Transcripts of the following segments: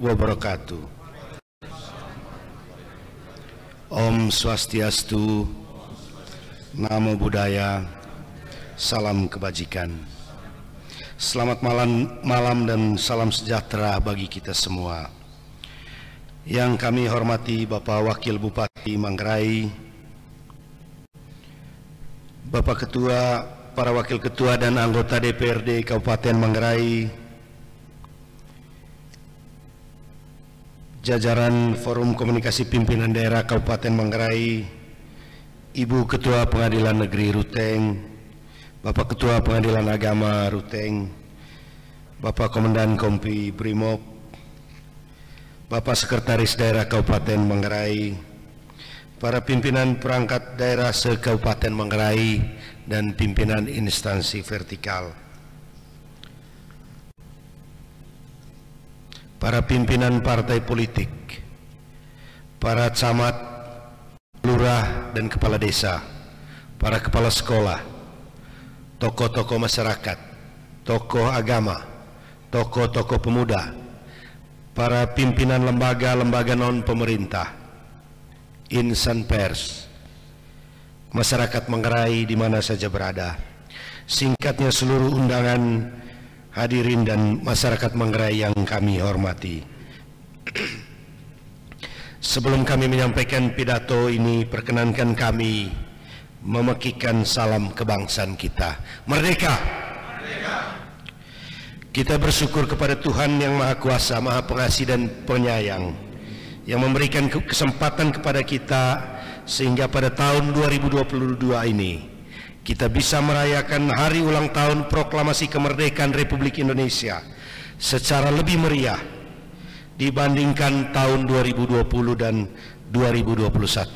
wabarakatuh. Om Swastiastu, Namo Buddhaya, salam kebajikan. Selamat malam dan salam sejahtera bagi kita semua. Yang kami hormati Bapak Wakil Bupati Manggarai, Bapak Ketua, para Wakil Ketua dan anggota DPRD Kabupaten Manggarai, jajaran Forum Komunikasi Pimpinan Daerah Kabupaten Manggarai, Ibu Ketua Pengadilan Negeri Ruteng, Bapak Ketua Pengadilan Agama Ruteng, Bapak Komandan Kompi Brimob, Bapak Sekretaris Daerah Kabupaten Manggarai, para pimpinan perangkat daerah se-Kabupaten Manggarai dan pimpinan instansi vertikal, para pimpinan partai politik, para camat, lurah dan kepala desa, para kepala sekolah, tokoh-tokoh masyarakat, tokoh agama, tokoh-tokoh pemuda, para pimpinan lembaga-lembaga non-pemerintah, insan pers, masyarakat Manggarai di mana saja berada. Singkatnya seluruh undangan, hadirin dan masyarakat Manggarai yang kami hormati. Sebelum kami menyampaikan pidato ini, perkenankan kami memekikan salam kebangsaan kita. Merdeka! Merdeka! Kita bersyukur kepada Tuhan yang Maha Kuasa, Maha Pengasih dan Penyayang, yang memberikan kesempatan kepada kita sehingga pada tahun 2022 ini kita bisa merayakan hari ulang tahun Proklamasi Kemerdekaan Republik Indonesia secara lebih meriah dibandingkan tahun 2020 dan 2021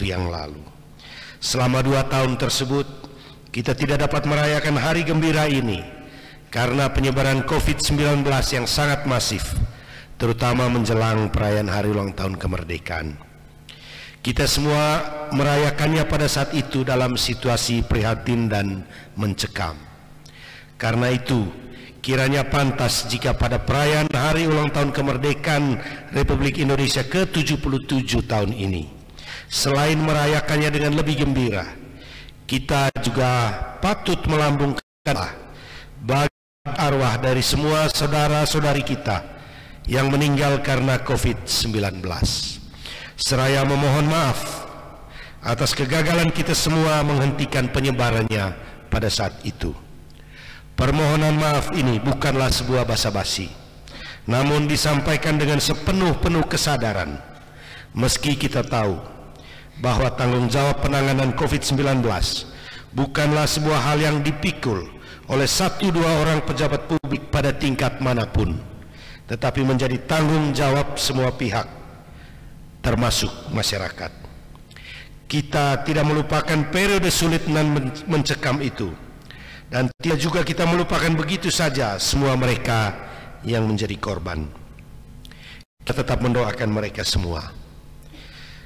yang lalu. Selama 2 tahun tersebut, kita tidak dapat merayakan hari gembira ini karena penyebaran COVID-19 yang sangat masif, terutama menjelang perayaan hari ulang tahun kemerdekaan. Kita semua merayakannya pada saat itu dalam situasi prihatin dan mencekam. Karena itu, kiranya pantas jika pada perayaan hari ulang tahun kemerdekaan Republik Indonesia ke-77 tahun ini, selain merayakannya dengan lebih gembira, kita juga patut melambungkan bagi arwah dari semua saudara-saudari kita yang meninggal karena COVID-19. Seraya memohon maaf atas kegagalan kita semua menghentikan penyebarannya pada saat itu. Permohonan maaf ini bukanlah sebuah basa-basi, namun disampaikan dengan sepenuh-penuh kesadaran. Meski kita tahu bahwa tanggung jawab penanganan COVID-19 bukanlah sebuah hal yang dipikul oleh 1-2 orang pejabat publik pada tingkat manapun, tetapi menjadi tanggung jawab semua pihak, termasuk masyarakat. Kita tidak melupakan periode sulit dan mencekam itu, dan tidak juga kita melupakan begitu saja semua mereka yang menjadi korban. Kita tetap mendoakan mereka semua.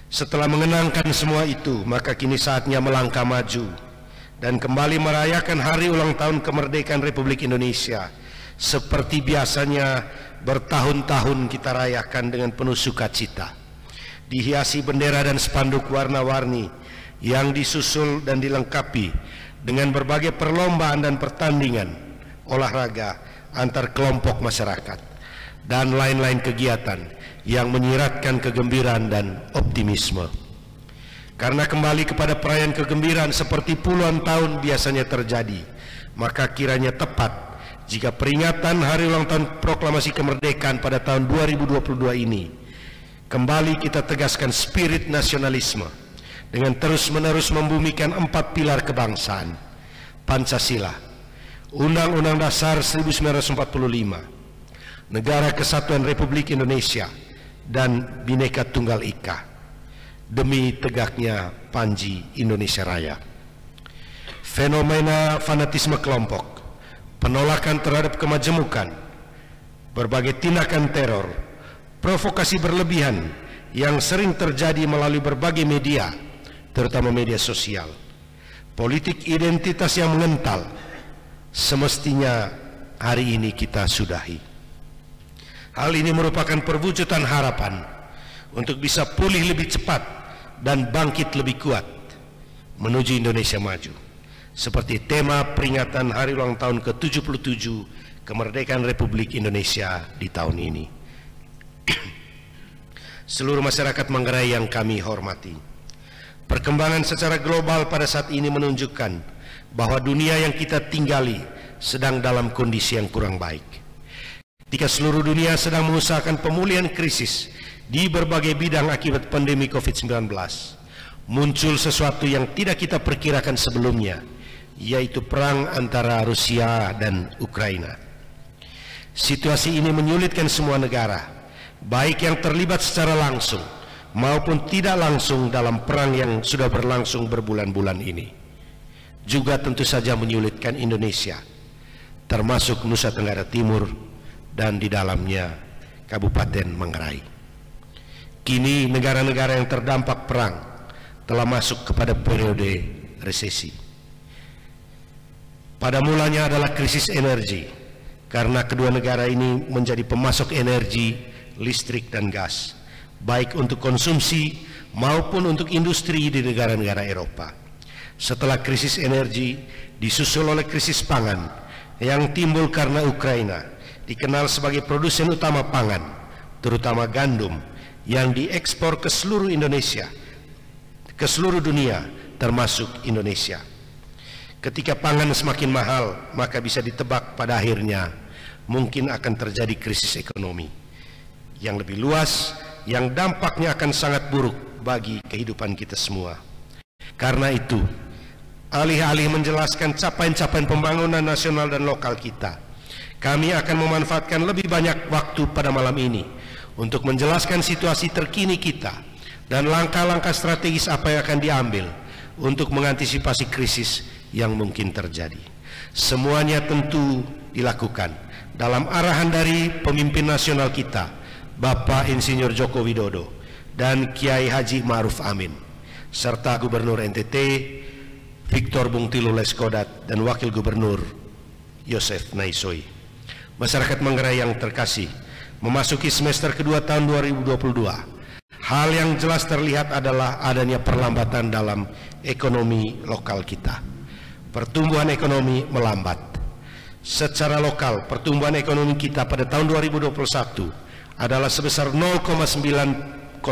Setelah mengenangkan semua itu, maka kini saatnya melangkah maju dan kembali merayakan hari ulang tahun kemerdekaan Republik Indonesia seperti biasanya bertahun-tahun kita rayakan dengan penuh sukacita, dihiasi bendera dan spanduk warna-warni yang disusul dan dilengkapi dengan berbagai perlombaan dan pertandingan olahraga antar kelompok masyarakat dan lain-lain kegiatan yang menyiratkan kegembiraan dan optimisme. Karena kembali kepada perayaan kegembiraan seperti puluhan tahun biasanya terjadi, maka kiranya tepat jika peringatan hari ulang tahun Proklamasi Kemerdekaan pada tahun 2022 ini kembali kita tegaskan spirit nasionalisme dengan terus-menerus membumikan 4 pilar kebangsaan: Pancasila, Undang-Undang Dasar 1945, Negara Kesatuan Republik Indonesia, dan Bhinneka Tunggal Ika, demi tegaknya Panji Indonesia Raya. Fenomena fanatisme kelompok, penolakan terhadap kemajemukan, berbagai tindakan teror, provokasi berlebihan yang sering terjadi melalui berbagai media, terutama media sosial, politik identitas yang mengental, semestinya hari ini kita sudahi. Hal ini merupakan perwujudan harapan untuk bisa pulih lebih cepat dan bangkit lebih kuat menuju Indonesia maju. Seperti tema peringatan hari ulang tahun ke-77 kemerdekaan Republik Indonesia di tahun ini. Seluruh masyarakat Manggarai yang kami hormati, perkembangan secara global pada saat ini menunjukkan bahwa dunia yang kita tinggali sedang dalam kondisi yang kurang baik. Ketika seluruh dunia sedang mengusahakan pemulihan krisis di berbagai bidang akibat pandemi COVID-19, muncul sesuatu yang tidak kita perkirakan sebelumnya, yaitu perang antara Rusia dan Ukraina. Situasi ini menyulitkan semua negara, baik yang terlibat secara langsung maupun tidak langsung dalam perang yang sudah berlangsung berbulan-bulan ini. Juga tentu saja menyulitkan Indonesia, termasuk Nusa Tenggara Timur dan di dalamnya Kabupaten Manggarai. Kini negara-negara yang terdampak perang telah masuk kepada periode resesi. Pada mulanya adalah krisis energi, karena kedua negara ini menjadi pemasok energi, listrik dan gas, baik untuk konsumsi maupun untuk industri di negara-negara Eropa. Setelah krisis energi disusul oleh krisis pangan yang timbul karena Ukraina dikenal sebagai produsen utama pangan, terutama gandum, yang diekspor ke seluruh Indonesia, ke seluruh dunia, termasuk Indonesia. Ketika pangan semakin mahal, maka bisa ditebak pada akhirnya mungkin akan terjadi krisis ekonomi yang lebih luas, yang dampaknya akan sangat buruk bagi kehidupan kita semua. Karena itu, alih-alih menjelaskan capaian-capaian pembangunan nasional dan lokal kita, kami akan memanfaatkan lebih banyak waktu pada malam ini untuk menjelaskan situasi terkini kita dan langkah-langkah strategis apa yang akan diambil untuk mengantisipasi krisis yang mungkin terjadi. Semuanya tentu dilakukan dalam arahan dari pemimpin nasional kita, Bapak Insinyur Joko Widodo dan Kiai Haji Ma'ruf Amin, serta Gubernur NTT Victor Bung Tilu Leskodat dan Wakil Gubernur Yosef Naisoi. Masyarakat Manggarai yang terkasih, memasuki semester kedua tahun 2022, hal yang jelas terlihat adalah adanya perlambatan dalam ekonomi lokal kita. Pertumbuhan ekonomi melambat. Secara lokal, pertumbuhan ekonomi kita pada tahun 2021 adalah sebesar 0,90%,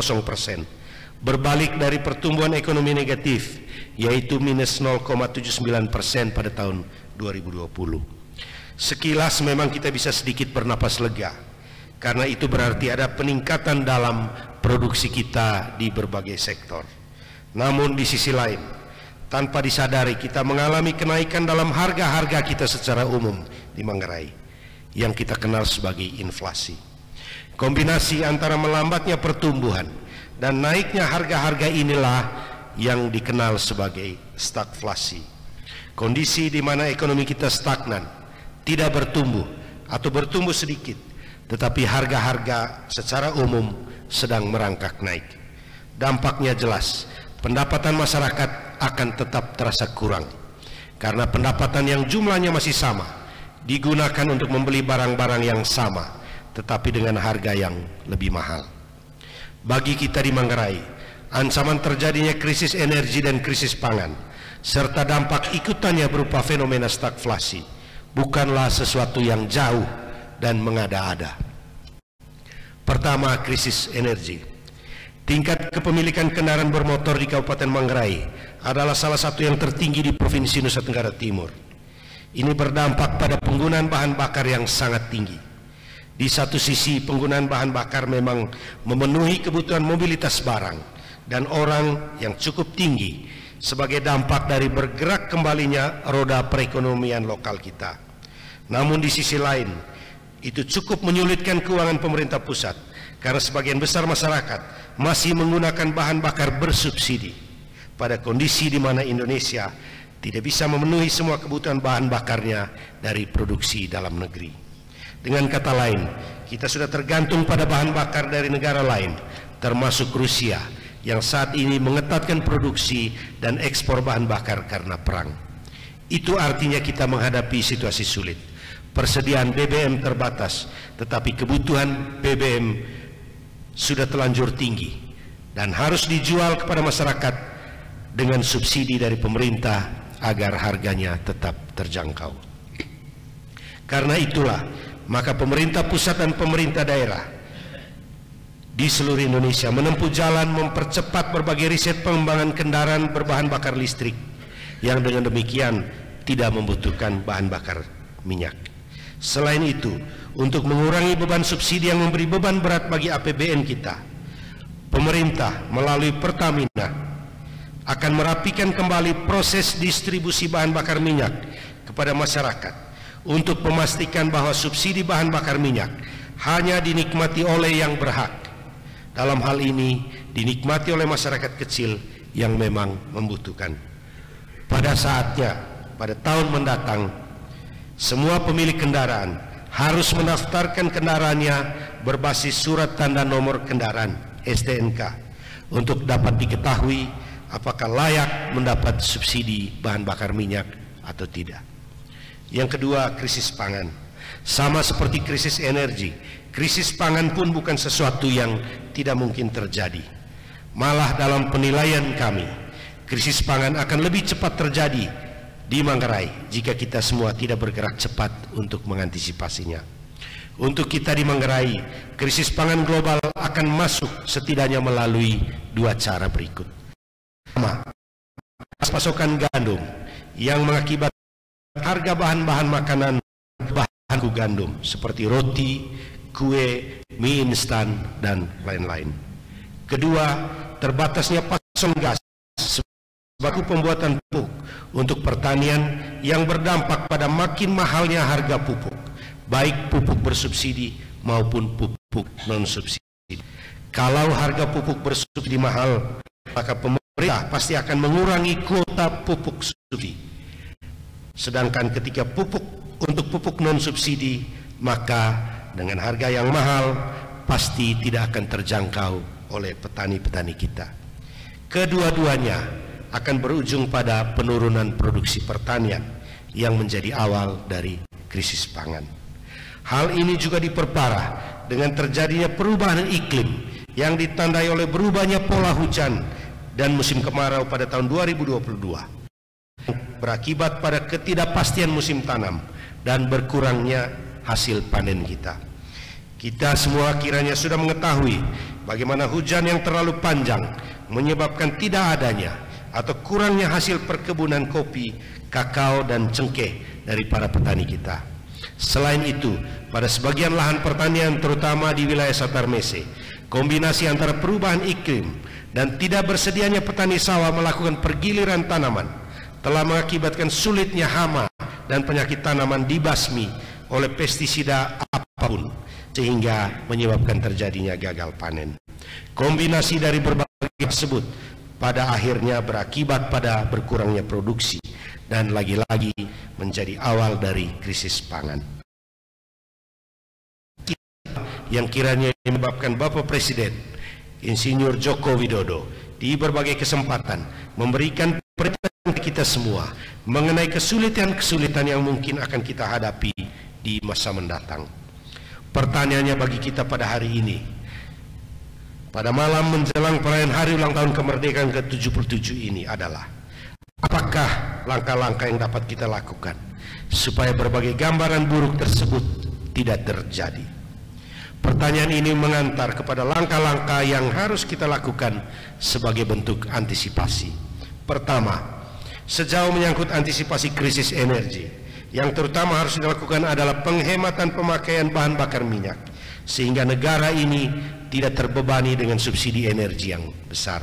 berbalik dari pertumbuhan ekonomi negatif, yaitu minus 0,79% pada tahun 2020. Sekilas memang kita bisa sedikit bernapas lega, karena itu berarti ada peningkatan dalam produksi kita di berbagai sektor. Namun di sisi lain, tanpa disadari kita mengalami kenaikan dalam harga-harga kita secara umum di Manggarai, yang kita kenal sebagai inflasi. Kombinasi antara melambatnya pertumbuhan dan naiknya harga-harga inilah yang dikenal sebagai stagflasi. Kondisi di mana ekonomi kita stagnan, tidak bertumbuh atau bertumbuh sedikit, tetapi harga-harga secara umum sedang merangkak naik. Dampaknya jelas, pendapatan masyarakat akan tetap terasa kurang, karena pendapatan yang jumlahnya masih sama digunakan untuk membeli barang-barang yang sama, tetapi dengan harga yang lebih mahal. Bagi kita di Manggarai, ancaman terjadinya krisis energi dan krisis pangan, serta dampak ikutannya berupa fenomena stagflasi, bukanlah sesuatu yang jauh dan mengada-ada. Pertama, krisis energi. Tingkat kepemilikan kendaraan bermotor di Kabupaten Manggarai adalah salah satu yang tertinggi di Provinsi Nusa Tenggara Timur. Ini berdampak pada penggunaan bahan bakar yang sangat tinggi. Di satu sisi, penggunaan bahan bakar memang memenuhi kebutuhan mobilitas barang dan orang yang cukup tinggi sebagai dampak dari bergerak kembalinya roda perekonomian lokal kita. Namun di sisi lain, itu cukup menyulitkan keuangan pemerintah pusat, karena sebagian besar masyarakat masih menggunakan bahan bakar bersubsidi pada kondisi di mana Indonesia tidak bisa memenuhi semua kebutuhan bahan bakarnya dari produksi dalam negeri. Dengan kata lain, kita sudah tergantung pada bahan bakar dari negara lain, termasuk Rusia, yang saat ini mengetatkan produksi dan ekspor bahan bakar karena perang. Itu artinya kita menghadapi situasi sulit. Persediaan BBM terbatas, tetapi kebutuhan BBM sudah terlanjur tinggi dan harus dijual kepada masyarakat dengan subsidi dari pemerintah agar harganya tetap terjangkau. Karena itulah, maka pemerintah pusat dan pemerintah daerah di seluruh Indonesia menempuh jalan mempercepat berbagai riset pengembangan kendaraan berbahan bakar listrik yang dengan demikian tidak membutuhkan bahan bakar minyak. Selain itu, untuk mengurangi beban subsidi yang memberi beban berat bagi APBN kita, pemerintah melalui Pertamina akan merapikan kembali proses distribusi bahan bakar minyak kepada masyarakat untuk memastikan bahwa subsidi bahan bakar minyak hanya dinikmati oleh yang berhak. Dalam hal ini dinikmati oleh masyarakat kecil yang memang membutuhkan. Pada saatnya, pada tahun mendatang, semua pemilik kendaraan harus mendaftarkan kendaraannya berbasis surat tanda nomor kendaraan STNK untuk dapat diketahui apakah layak mendapat subsidi bahan bakar minyak atau tidak. Yang kedua, krisis pangan. Sama seperti krisis energi, krisis pangan pun bukan sesuatu yang tidak mungkin terjadi. Malah dalam penilaian kami, krisis pangan akan lebih cepat terjadi di Manggarai jika kita semua tidak bergerak cepat untuk mengantisipasinya. Untuk kita di Manggarai, krisis pangan global akan masuk setidaknya melalui dua cara berikut. Pertama, pasokan gandum yang mengakibatkan harga bahan-bahan makanan bahan gandum seperti roti, kue, mie instan, dan lain-lain. Kedua, terbatasnya pasokan gas baku pembuatan pupuk untuk pertanian yang berdampak pada makin mahalnya harga pupuk, baik pupuk bersubsidi maupun pupuk non-subsidi. Kalau harga pupuk bersubsidi mahal, maka pemerintah pasti akan mengurangi kuota pupuk subsidi. Sedangkan ketika untuk pupuk non-subsidi, maka dengan harga yang mahal pasti tidak akan terjangkau oleh petani-petani kita. Kedua-duanya akan berujung pada penurunan produksi pertanian yang menjadi awal dari krisis pangan. Hal ini juga diperparah dengan terjadinya perubahan iklim yang ditandai oleh berubahnya pola hujan dan musim kemarau pada tahun 2022, berakibat pada ketidakpastian musim tanam dan berkurangnya hasil panen kita. Kita semua kiranya sudah mengetahui bagaimana hujan yang terlalu panjang menyebabkan tidak adanya atau kurangnya hasil perkebunan kopi, kakao, dan cengkeh dari para petani kita. Selain itu, pada sebagian lahan pertanian terutama di wilayah Satar Mese, kombinasi antara perubahan iklim dan tidak bersedianya petani sawah melakukan pergiliran tanaman telah mengakibatkan sulitnya hama dan penyakit tanaman dibasmi oleh pestisida apapun, sehingga menyebabkan terjadinya gagal panen. Kombinasi dari berbagai tersebut pada akhirnya berakibat pada berkurangnya produksi dan lagi-lagi menjadi awal dari krisis pangan. Yang kiranya menyebabkan Bapak Presiden Insinyur Joko Widodo di berbagai kesempatan memberikan peringatan kita semua mengenai kesulitan-kesulitan yang mungkin akan kita hadapi di masa mendatang. Pertanyaannya bagi kita pada hari ini, pada malam menjelang perayaan hari ulang tahun kemerdekaan ke-77 ini adalah, apakah langkah-langkah yang dapat kita lakukan supaya berbagai gambaran buruk tersebut tidak terjadi? Pertanyaan ini mengantar kepada langkah-langkah yang harus kita lakukan sebagai bentuk antisipasi. Pertama, sejauh menyangkut antisipasi krisis energi, yang terutama harus dilakukan adalah penghematan pemakaian bahan bakar minyak, sehingga negara ini tidak terbebani dengan subsidi energi yang besar.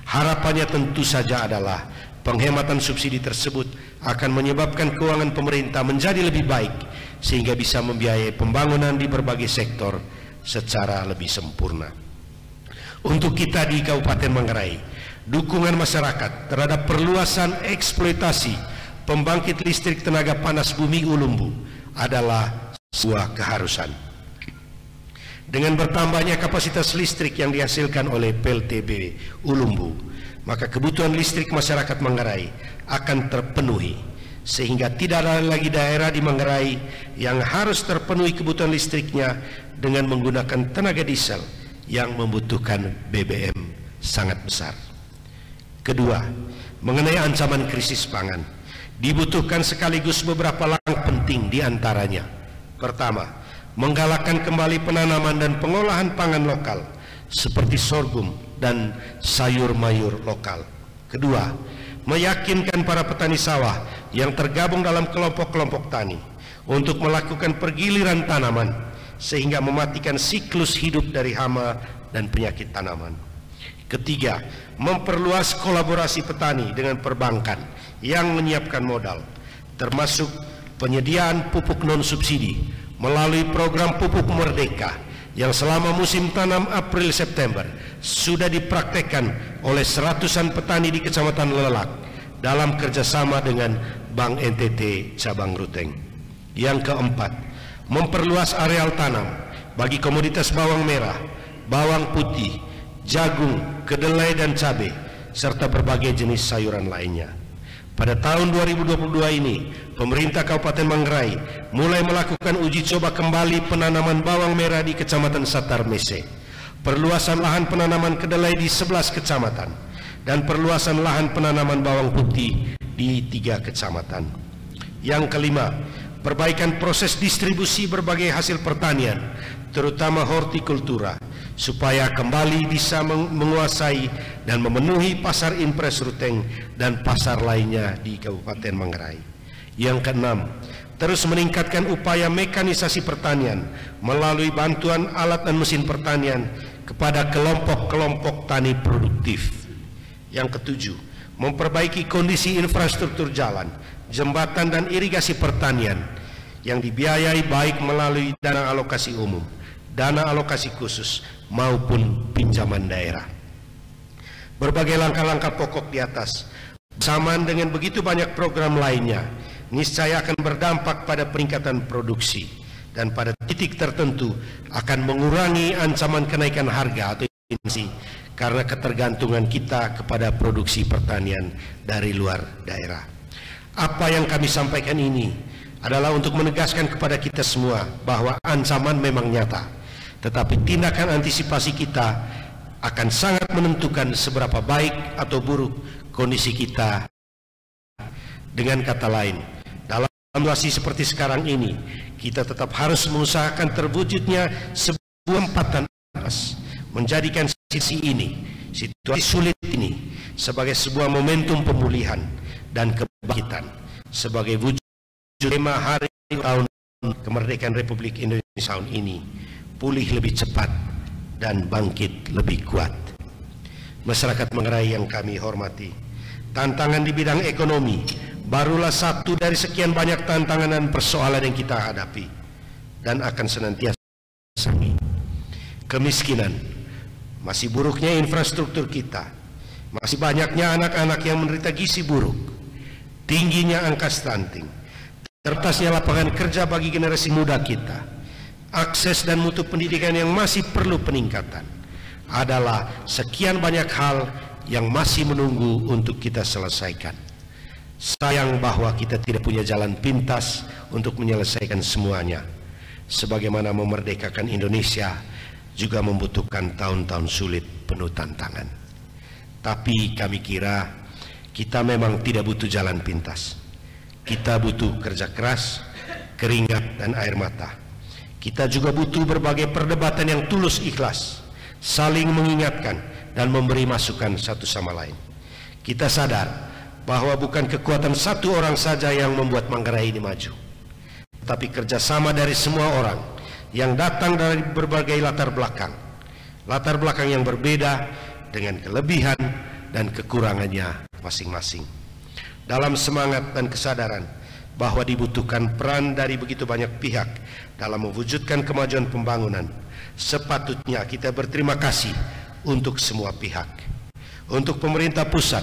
Harapannya tentu saja adalah penghematan subsidi tersebut akan menyebabkan keuangan pemerintah menjadi lebih baik, sehingga bisa membiayai pembangunan di berbagai sektor secara lebih sempurna. Untuk kita di Kabupaten Manggarai, dukungan masyarakat terhadap perluasan eksploitasi pembangkit listrik tenaga panas bumi Ulumbu adalah sebuah keharusan. Dengan bertambahnya kapasitas listrik yang dihasilkan oleh PLTB Ulumbu, maka kebutuhan listrik masyarakat Manggarai akan terpenuhi sehingga tidak ada lagi daerah di Manggarai yang harus terpenuhi kebutuhan listriknya dengan menggunakan tenaga diesel yang membutuhkan BBM sangat besar. Kedua, mengenai ancaman krisis pangan, dibutuhkan sekaligus beberapa langkah penting di antaranya. Pertama, menggalakkan kembali penanaman dan pengolahan pangan lokal seperti sorghum dan sayur mayur lokal. Kedua, meyakinkan para petani sawah yang tergabung dalam kelompok-kelompok tani untuk melakukan pergiliran tanaman sehingga mematikan siklus hidup dari hama dan penyakit tanaman. Ketiga, memperluas kolaborasi petani dengan perbankan yang menyiapkan modal, termasuk penyediaan pupuk non-subsidi melalui program Pupuk Merdeka yang selama musim tanam April-September sudah dipraktekkan oleh seratusan petani di Kecamatan Lelak dalam kerjasama dengan Bank NTT Cabang Ruteng. Yang keempat, memperluas areal tanam bagi komoditas bawang merah, bawang putih, jagung, kedelai dan cabai, serta berbagai jenis sayuran lainnya. Pada tahun 2022 ini, pemerintah Kabupaten Manggarai mulai melakukan uji coba kembali penanaman bawang merah di Kecamatan Satar Mese, perluasan lahan penanaman kedelai di 11 kecamatan, dan perluasan lahan penanaman bawang putih di 3 kecamatan. Yang kelima, perbaikan proses distribusi berbagai hasil pertanian, terutama hortikultura, supaya kembali bisa menguasai dan memenuhi pasar impres Ruteng dan pasar lainnya di Kabupaten Manggarai. Yang keenam, terus meningkatkan upaya mekanisasi pertanian melalui bantuan alat dan mesin pertanian kepada kelompok-kelompok tani produktif. Yang ketujuh, memperbaiki kondisi infrastruktur jalan, jembatan dan irigasi pertanian yang dibiayai baik melalui dana alokasi umum, dana alokasi khusus maupun pinjaman daerah. Berbagai langkah-langkah pokok di atas bersamaan dengan begitu banyak program lainnya niscaya akan berdampak pada peningkatan produksi dan pada titik tertentu akan mengurangi ancaman kenaikan harga atau inflasi karena ketergantungan kita kepada produksi pertanian dari luar daerah. Apa yang kami sampaikan ini adalah untuk menegaskan kepada kita semua bahwa ancaman memang nyata, tetapi tindakan antisipasi kita akan sangat menentukan seberapa baik atau buruk kondisi kita. Dengan kata lain, dalam situasi seperti sekarang ini, kita tetap harus mengusahakan terwujudnya sebuah empatan atas, menjadikan situasi sulit ini sebagai sebuah momentum pemulihan dan kebangkitan, sebagai wujud tema hari tahun kemerdekaan Republik Indonesia tahun ini, pulih lebih cepat dan bangkit lebih kuat. Masyarakat Manggarai yang kami hormati, tantangan di bidang ekonomi barulah satu dari sekian banyak tantangan dan persoalan yang kita hadapi dan akan senantiasa. Kemiskinan, masih buruknya infrastruktur kita, masih banyaknya anak-anak yang menderita gizi buruk, tingginya angka stunting, terbatasnya lapangan kerja bagi generasi muda kita, akses dan mutu pendidikan yang masih perlu peningkatan, adalah sekian banyak hal yang masih menunggu untuk kita selesaikan. Sayang bahwa kita tidak punya jalan pintas untuk menyelesaikan semuanya. Sebagaimana memerdekakan Indonesia juga membutuhkan tahun-tahun sulit penuh tantangan. Tapi kami kira kita memang tidak butuh jalan pintas. Kita butuh kerja keras, keringat dan air mata. Kita juga butuh berbagai perdebatan yang tulus ikhlas, saling mengingatkan dan memberi masukan satu sama lain. Kita sadar bahwa bukan kekuatan satu orang saja yang membuat Manggarai ini maju, tapi kerjasama dari semua orang yang datang dari berbagai latar belakang yang berbeda dengan kelebihan dan kekurangannya masing-masing. Dalam semangat dan kesadaran bahwa dibutuhkan peran dari begitu banyak pihak dalam mewujudkan kemajuan pembangunan, sepatutnya kita berterima kasih untuk semua pihak. Untuk pemerintah pusat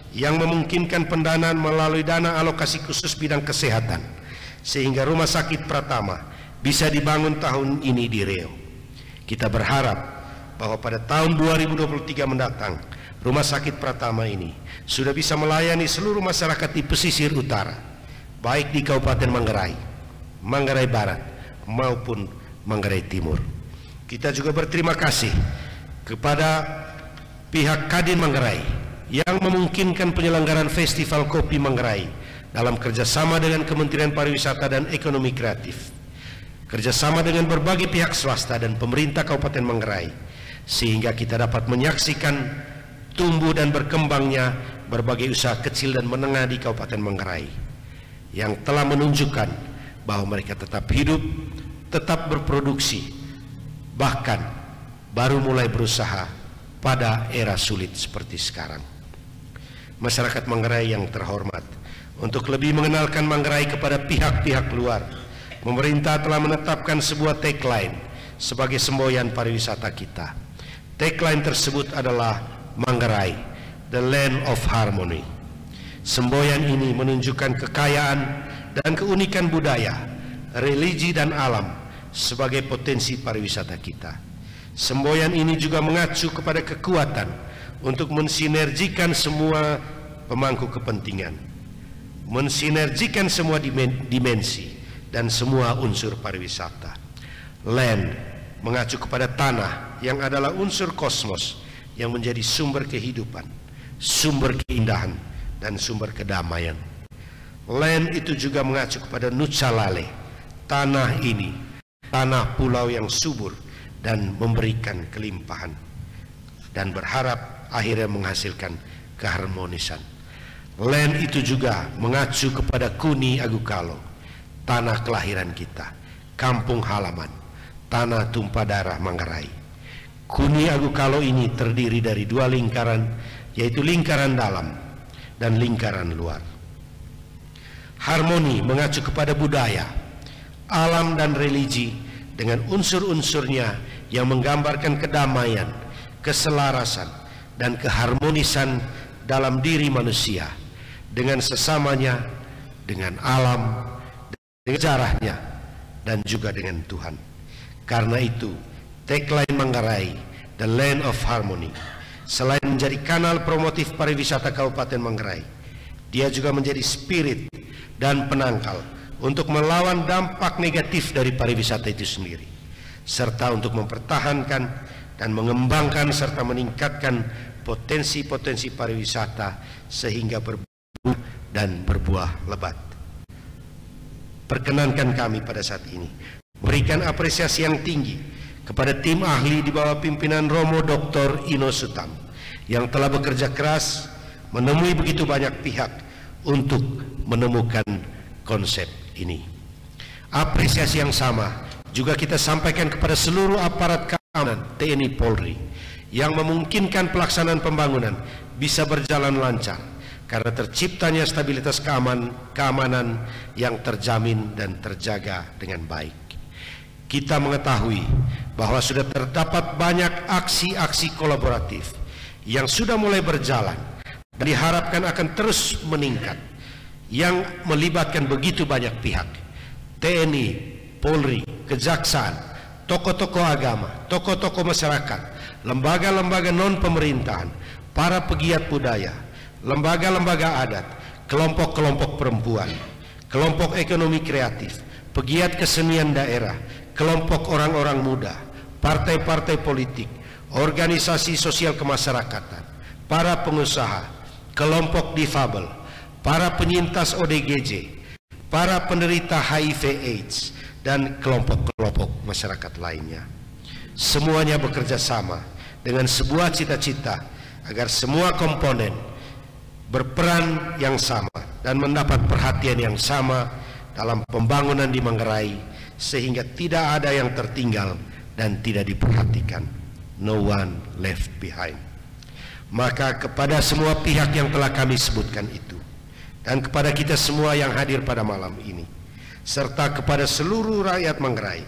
yang memungkinkan pendanaan melalui dana alokasi khusus bidang kesehatan, sehingga Rumah Sakit Pratama bisa dibangun tahun ini di Riau. Kita berharap bahwa pada tahun 2023 mendatang, Rumah Sakit Pratama ini sudah bisa melayani seluruh masyarakat di pesisir utara, baik di Kabupaten Manggarai, Manggarai Barat maupun Manggarai Timur. Kita juga berterima kasih kepada pihak Kadin Manggarai yang memungkinkan penyelenggaraan Festival Kopi Manggarai dalam kerjasama dengan Kementerian Pariwisata dan Ekonomi Kreatif, kerjasama dengan berbagai pihak swasta dan pemerintah Kabupaten Manggarai, sehingga kita dapat menyaksikan tumbuh dan berkembangnya berbagai usaha kecil dan menengah di Kabupaten Manggarai yang telah menunjukkan bahwa mereka tetap hidup, tetap berproduksi, bahkan baru mulai berusaha pada era sulit seperti sekarang. Masyarakat Manggarai yang terhormat, untuk lebih mengenalkan Manggarai kepada pihak-pihak luar, pemerintah telah menetapkan sebuah tagline sebagai semboyan pariwisata kita. Tagline tersebut adalah Manggarai, the land of harmony. Semboyan ini menunjukkan kekayaan dan keunikan budaya, religi dan alam sebagai potensi pariwisata kita. Semboyan ini juga mengacu kepada kekuatan untuk mensinergikan semua pemangku kepentingan, mensinergikan semua dimensi dan semua unsur pariwisata. Land mengacu kepada tanah yang adalah unsur kosmos yang menjadi sumber kehidupan, sumber keindahan, dan sumber kedamaian. Land itu juga mengacu kepada Nucalale, tanah ini, tanah pulau yang subur dan memberikan kelimpahan, dan berharap akhirnya menghasilkan keharmonisan. Land itu juga mengacu kepada Kuni Agukalo, tanah kelahiran kita, kampung halaman, tanah tumpah darah Manggarai. Kuni Agukalo ini terdiri dari dua lingkaran, yaitu lingkaran dalam dan lingkaran luar. Harmoni mengacu kepada budaya, alam dan religi dengan unsur-unsurnya yang menggambarkan kedamaian, keselarasan, dan keharmonisan dalam diri manusia dengan sesamanya, dengan alam, dengan sejarahnya, dan juga dengan Tuhan. Karena itu, tagline Manggarai, the land of harmony, selain menjadi kanal promotif pariwisata Kabupaten Manggarai, dia juga menjadi spirit dan penangkal untuk melawan dampak negatif dari pariwisata itu sendiri, serta untuk mempertahankan dan mengembangkan serta meningkatkan potensi-potensi pariwisata sehingga berbuah dan berbuah lebat. Perkenankan kami pada saat ini berikan apresiasi yang tinggi kepada tim ahli di bawah pimpinan Romo Dr. Ino Sutam yang telah bekerja keras menemui begitu banyak pihak untuk menemukan konsep ini. Apresiasi yang sama juga kita sampaikan kepada seluruh aparat keamanan TNI Polri yang memungkinkan pelaksanaan pembangunan bisa berjalan lancar karena terciptanya stabilitas keamanan yang terjamin dan terjaga dengan baik. Kita mengetahui bahwa sudah terdapat banyak aksi-aksi kolaboratif yang sudah mulai berjalan dan diharapkan akan terus meningkat, yang melibatkan begitu banyak pihak: TNI, Polri, Kejaksaan, tokoh-tokoh agama, tokoh-tokoh masyarakat, lembaga-lembaga non-pemerintahan, para pegiat budaya, lembaga-lembaga adat, kelompok-kelompok perempuan, kelompok ekonomi kreatif, pegiat kesenian daerah, kelompok orang-orang muda, partai-partai politik, organisasi sosial kemasyarakatan, para pengusaha, kelompok difabel, para penyintas ODGJ, para penderita HIV/AIDS, dan kelompok-kelompok masyarakat lainnya. Semuanya bekerja sama dengan sebuah cita-cita agar semua komponen berperan yang sama dan mendapat perhatian yang sama dalam pembangunan di Manggarai, sehingga tidak ada yang tertinggal dan tidak diperhatikan. No one left behind. Maka kepada semua pihak yang telah kami sebutkan itu, dan kepada kita semua yang hadir pada malam ini, serta kepada seluruh rakyat Manggarai,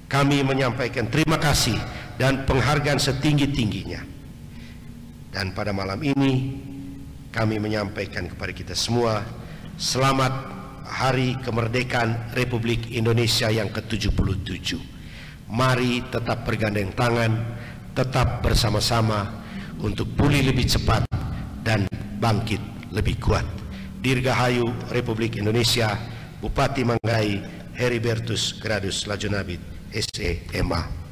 kami menyampaikan terima kasih dan penghargaan setinggi-tingginya. Dan pada malam ini kami menyampaikan kepada kita semua, selamat Hari Kemerdekaan Republik Indonesia yang ke-77. Mari tetap bergandeng tangan, tetap bersama-sama untuk pulih lebih cepat dan bangkit lebih kuat. Dirgahayu Republik Indonesia Bupati Manggarai Heribertus Gradus Lajonabit SE MA.